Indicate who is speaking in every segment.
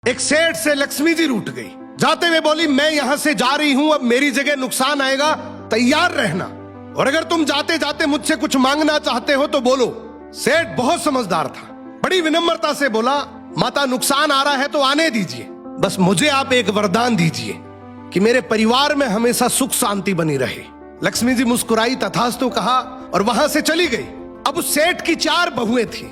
Speaker 1: एक सेठ से लक्ष्मी जी रूठ गई। जाते हुए बोली, मैं यहां से जा रही हूं, अब मेरी जगह नुकसान आएगा, तैयार रहना, और अगर तुम जाते जाते मुझसे कुछ मांगना चाहते हो तो बोलो। सेठ बहुत समझदार था, बड़ी विनम्रता से बोला, माता नुकसान आ रहा है तो आने दीजिए, बस मुझे आप एक वरदान दीजिए कि मेरे परिवार में हमेशा सुख शांति बनी रहे। लक्ष्मी जी मुस्कुराई, तथास्तु कहा और वहां से चली गई। अब उस सेठ की 4 बहुएं थी।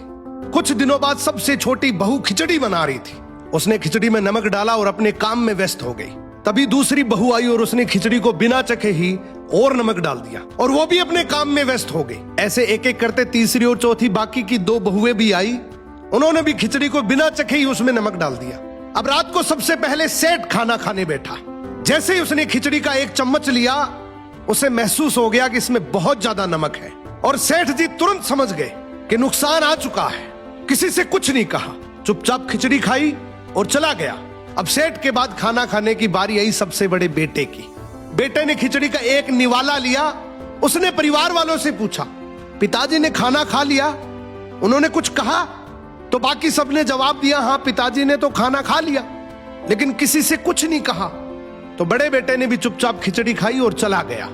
Speaker 1: कुछ दिनों बाद सबसे छोटी बहू खिचड़ी बना रही थी। उसने खिचड़ी में नमक डाला और अपने काम में व्यस्त हो गई। तभी दूसरी बहू आई और उसने खिचड़ी को बिना चखे ही और नमक डाल दिया और वो भी अपने काम में व्यस्त हो गई। ऐसे एक एक करते तीसरी और चौथी बाकी की 2 बहुएं भी आई, उन्होंने भी खिचड़ी को बिना चखे ही उसमें नमक डाल दिया। अब रात को सबसे पहले सेठ खाना खाने बैठा। जैसे ही उसने खिचड़ी का 1 चम्मच लिया, उसे महसूस हो गया कि इसमें बहुत ज्यादा नमक है और सेठ जी तुरंत समझ गए कि नुकसान आ चुका है। किसी से कुछ नहीं कहा, चुपचाप खिचड़ी खाई और चला गया। अब सेठ के बाद खाना खाने की बारी आई सबसे बड़े बेटे की। बेटे ने खिचड़ी का 1 निवाला लिया। उसने परिवार वालों से पूछा, पिताजी ने खाना खा लिया? उन्होंने कुछ कहा? तो बाकी सबने जवाब दिया, हाँ पिताजी ने तो खाना खा लिया, लेकिन किसी से कुछ नहीं कहा। तो बड़े बेटे ने भी चुपचाप खिचड़ी खाई और चला गया।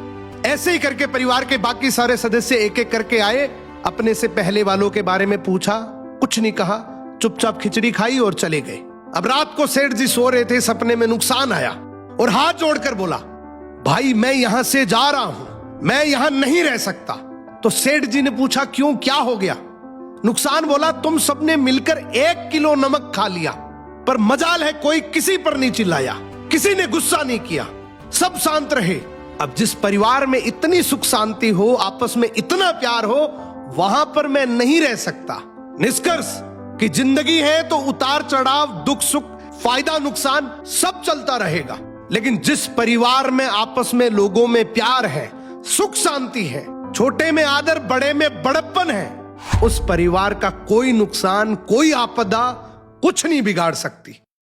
Speaker 1: ऐसे ही करके परिवार के बाकी सारे सदस्य एक एक करके आए, अपने से पहले वालों के बारे में पूछा, कुछ नहीं कहा, चुपचाप खिचड़ी खाई और चले गए। अब रात को सेठ जी सो रहे थे, सपने में नुकसान आया और हाथ जोड़कर बोला, भाई मैं यहां से जा रहा हूं, मैं यहां नहीं रह सकता। तो सेठ जी ने पूछा, क्यों, क्या हो गया? नुकसान बोला, तुम सबने मिलकर 1 किलो नमक खा लिया, पर मजाल है कोई किसी पर नहीं चिल्लाया, किसी ने गुस्सा नहीं किया, सब शांत रहे। अब जिस परिवार में इतनी सुख शांति हो, आपस में इतना प्यार हो, वहां पर मैं नहीं रह सकता। निष्कर्ष कि जिंदगी है तो उतार चढ़ाव, दुख सुख, फायदा नुकसान सब चलता रहेगा, लेकिन जिस परिवार में आपस में लोगों में प्यार है, सुख शांति है, छोटे में आदर, बड़े में बड़प्पन है, उस परिवार का कोई नुकसान, कोई आपदा कुछ नहीं बिगाड़ सकती।